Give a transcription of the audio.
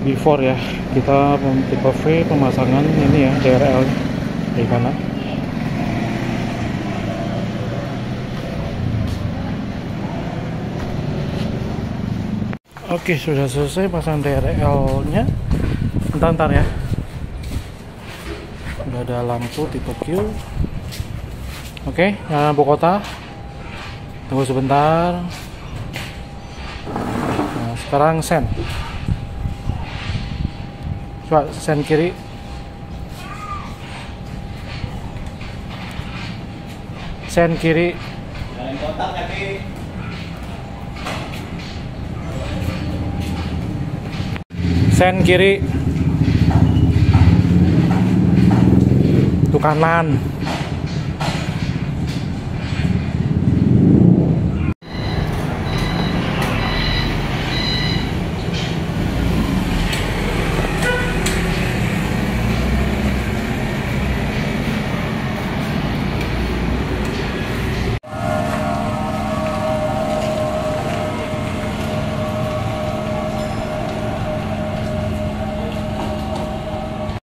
before ya, kita tipe V pemasangan ini ya, DRL di kanan. Oke, sudah selesai pasang DRL nya. Bentar ya, udah ada lampu tipe Q. Oke, nyala lampu kota, tunggu sebentar. Nah, sekarang sen, coba sen kiri, sen kiri, sen kiri, tuh kanan.